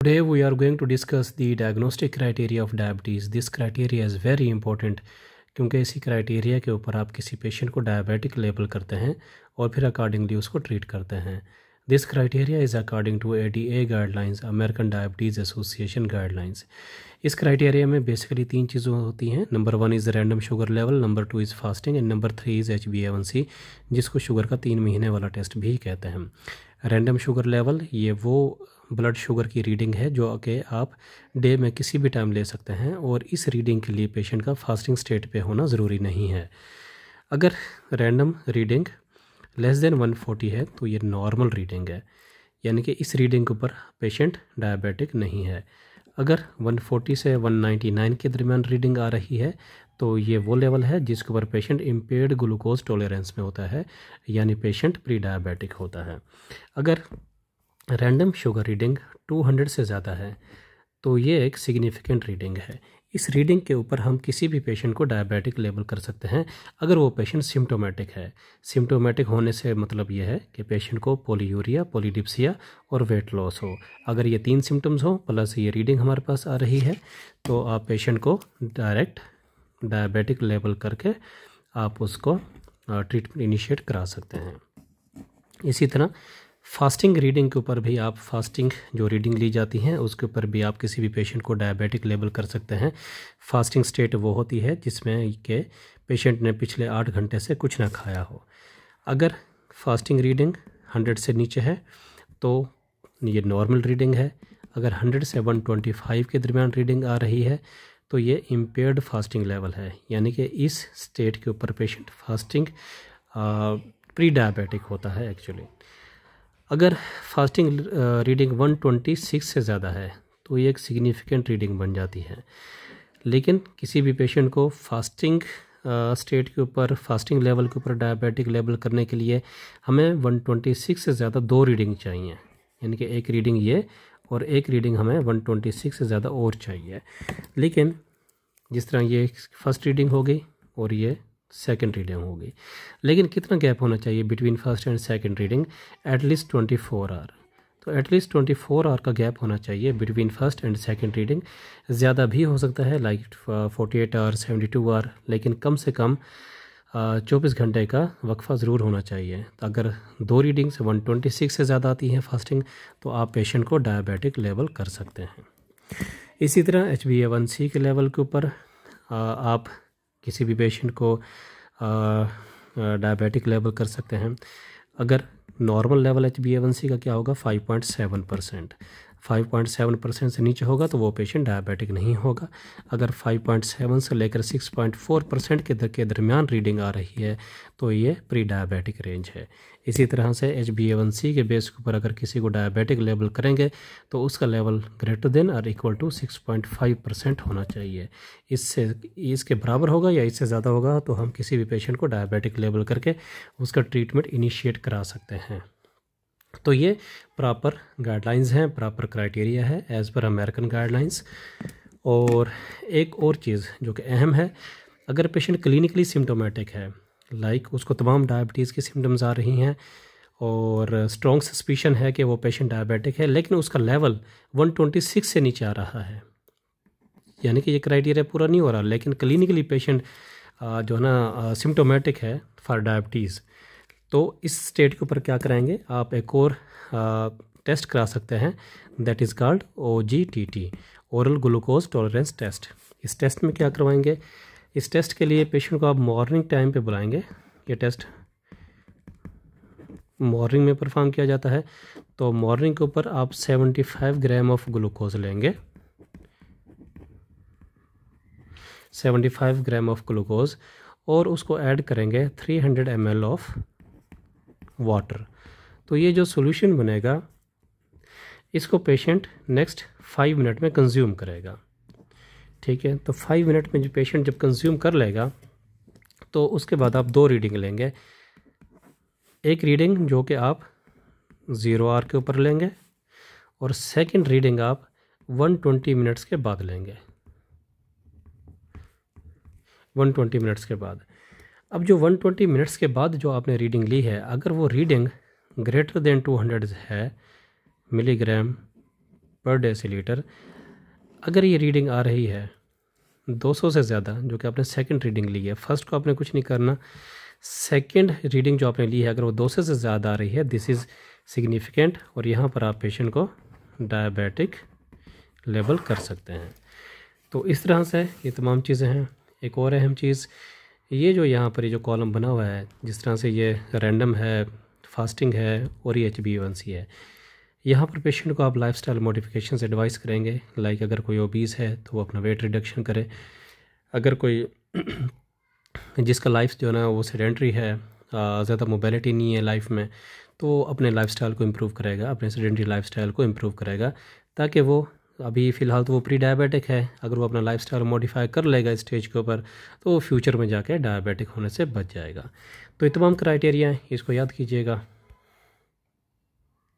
Today we are going to discuss the diagnostic criteria of diabetes. This criteria is very important क्योंकि इसी criteria के ऊपर आप किसी पेशेंट को डायबिटिक लेबल करते हैं और फिर अकॉर्डिंगली उसको ट्रीट करते हैं. This criteria is according to ADA guidelines, American diabetes association guidelines. इस क्राइटेरिया में बेसिकली 3 चीज़ें होती हैं. Number 1 is random sugar level, number 2 is fasting and number 3 is HbA1c, जिसको शुगर का 3 महीने वाला टेस्ट भी कहते हैं. रैंडम शुगर लेवल ये वो ब्लड शुगर की रीडिंग है जो कि आप डे में किसी भी टाइम ले सकते हैं और इस रीडिंग के लिए पेशेंट का फास्टिंग स्टेट पे होना ज़रूरी नहीं है. अगर रैंडम रीडिंग लेस देन 140 है तो ये नॉर्मल रीडिंग है, यानी कि इस रीडिंग के ऊपर पेशेंट डायबिटिक नहीं है. अगर 140 से 199 के दरमियान रीडिंग आ रही है तो ये वो लेवल है जिसके ऊपर पेशेंट इम्पेयर्ड ग्लूकोज टॉलरेंस में होता है, यानी पेशेंट प्री डायबिटिक होता है. अगर रैंडम शुगर रीडिंग 200 से ज़्यादा है तो ये एक सिग्निफिकेंट रीडिंग है. इस रीडिंग के ऊपर हम किसी भी पेशेंट को डायबिटिक लेबल कर सकते हैं अगर वो पेशेंट सिम्टोमेटिक है. सिम्टोमेटिक होने से मतलब ये है कि पेशेंट को पोलीयूरिया, पोलीडिप्सिया और वेट लॉस हो. अगर ये 3 सिम्टम्स हो प्लस ये रीडिंग हमारे पास आ रही है तो आप पेशेंट को डायरेक्ट डायबिटिक लेबल करके आप उसको ट्रीटमेंट इनिशिएट करा सकते हैं. इसी तरह फास्टिंग रीडिंग के ऊपर भी आप फास्टिंग जो रीडिंग ली जाती हैं उसके ऊपर भी आप किसी भी पेशेंट को डायबिटिक लेबल कर सकते हैं. फास्टिंग स्टेट वो होती है जिसमें के पेशेंट ने पिछले 8 घंटे से कुछ ना खाया हो. अगर फास्टिंग रीडिंग 100 से नीचे है तो ये नॉर्मल रीडिंग है. अगर 100 से 125 के दरमियान रीडिंग आ रही है तो ये इम्पेयर्ड फास्टिंग लेवल है, यानी कि इस स्टेट के ऊपर पेशेंट फास्टिंग प्री डायबिटिक होता है एक्चुअली. अगर फास्टिंग रीडिंग 126 से ज़्यादा है तो ये एक सिग्निफिकेंट रीडिंग बन जाती है. लेकिन किसी भी पेशेंट को फास्टिंग स्टेट के ऊपर, फास्टिंग लेवल के ऊपर डायबिटिक लेबल करने के लिए हमें 126 से ज़्यादा 2 रीडिंग चाहिए, यानी कि एक रीडिंग ये और एक रीडिंग हमें 126 से ज़्यादा और चाहिए. लेकिन जिस तरह ये फर्स्ट रीडिंग हो गई और ये सेकंड रीडिंग होगी, लेकिन कितना गैप होना चाहिए between first and second reading? At least 24 hour. तो एटलीस्ट 24 आवर का गैप होना चाहिए between first and second reading. ज़्यादा भी हो सकता है लाइक 48 आवर, 72 आवर, लेकिन कम से कम 24 घंटे का वक्फा ज़रूर होना चाहिए. तो अगर 2 रीडिंग्स 126 से ज़्यादा आती हैं फास्टिंग तो आप पेशेंट को डायबिटिक लेबल कर सकते हैं. इसी तरह HbA1c के लेवल के ऊपर आप किसी भी पेशेंट को डायबिटिक लेबल कर सकते हैं. अगर नॉर्मल लेवल HbA1c का क्या होगा? 5.7%. 5.7% से नीचे होगा तो वो पेशेंट डायबिटिक नहीं होगा. अगर 5.7 से लेकर 6.4% के दरमियान रीडिंग आ रही है तो ये प्री डायबिटिक रेंज है. इसी तरह से HbA1c के बेस के ऊपर अगर किसी को डायबिटिक लेबल करेंगे तो उसका लेवल ग्रेटर देन और इक्वल टू 6.5% होना चाहिए. इसके बराबर होगा या इससे ज़्यादा होगा तो हम किसी भी पेशेंट को डायबिटिक लेबल करके उसका ट्रीटमेंट इनिशिएट करा सकते हैं. तो ये प्रॉपर गाइडलाइंस हैं, प्रॉपर क्राइटेरिया है एज़ पर अमेरिकन गाइडलाइंस. और एक और चीज़ जो कि अहम है, अगर पेशेंट क्लिनिकली सिम्टोमेटिक है, लाइक उसको तमाम डायबिटीज़ की सिम्टम्स आ रही हैं और स्ट्रॉन्ग सस्पिशन है कि वो पेशेंट डायबिटिक है, लेकिन उसका लेवल 126 से नीचे आ रहा है, यानी कि ये क्राइटेरिया पूरा नहीं हो रहा, लेकिन क्लिनिकली पेशेंट जो है ना सिम्टोमेटिक है फॉर डायबिटीज़, तो इस स्टेट के ऊपर क्या कराएंगे? आप एक और टेस्ट करा सकते हैं, that is called OGTT, oral glucose tolerance test. इस टेस्ट में क्या करवाएंगे? इस टेस्ट के लिए पेशेंट को आप मॉर्निंग टाइम पे बुलाएंगे. ये टेस्ट मॉर्निंग में परफॉर्म किया जाता है. तो मॉर्निंग के ऊपर आप 75 ग्राम ऑफ ग्लूकोज लेंगे, 75 ग्राम ऑफ ग्लूकोज, और उसको ऐड करेंगे 300 ml ऑफ वाटर. तो ये जो सॉल्यूशन बनेगा इसको पेशेंट नेक्स्ट 5 मिनट में कंज्यूम करेगा. ठीक है, तो 5 मिनट में जो पेशेंट जब कंज्यूम कर लेगा तो उसके बाद आप 2 रीडिंग लेंगे. एक रीडिंग जो कि आप 0 आवर के ऊपर लेंगे और सेकंड रीडिंग आप 120 मिनट्स के बाद लेंगे. 120 मिनट्स के बाद. अब जो 120 मिनट्स के बाद जो आपने रीडिंग ली है, अगर वो रीडिंग ग्रेटर देन 200 है मिलीग्राम पर डेसीलीटर। अगर ये रीडिंग आ रही है 200 से ज़्यादा, जो कि आपने सेकंड रीडिंग ली है, फर्स्ट को आपने कुछ नहीं करना, सेकंड रीडिंग जो आपने ली है अगर वो 200 से ज़्यादा आ रही है, दिस इज़ सिग्निफिकेंट, और यहाँ पर आप पेशेंट को डायबिटिक लेबल कर सकते हैं। तो इस तरह से ये तमाम चीज़ें हैं। एक और अहम चीज़, ये जो यहाँ पर ये जो कॉलम बना हुआ है, जिस तरह से ये रैंडम है, फास्टिंग है और ये HbA1c है, यहाँ पर पेशेंट को आप लाइफस्टाइल मॉडिफिकेशन एडवाइस करेंगे। लाइक अगर कोई ओबीस है तो वो अपना वेट रिडक्शन करे, अगर कोई जिसका लाइफ जो है ना वो सेडेंट्री है, ज़्यादा मोबिलिटी नहीं है लाइफ में, तो अपने लाइफस्टाइल को इम्प्रूव करेगा, अपने सेडेंट्री लाइफस्टाइल को इम्प्रूव करेगा, ताकि वो अभी फ़िलहाल तो वो प्री डायबिटिक है, अगर वो अपना लाइफस्टाइल मॉडिफाई कर लेगा इस स्टेज के ऊपर, तो वो फ्यूचर में जाके डायबिटिक होने से बच जाएगा। तो ये तमाम क्राइटेरिया हैं, इसको याद कीजिएगा।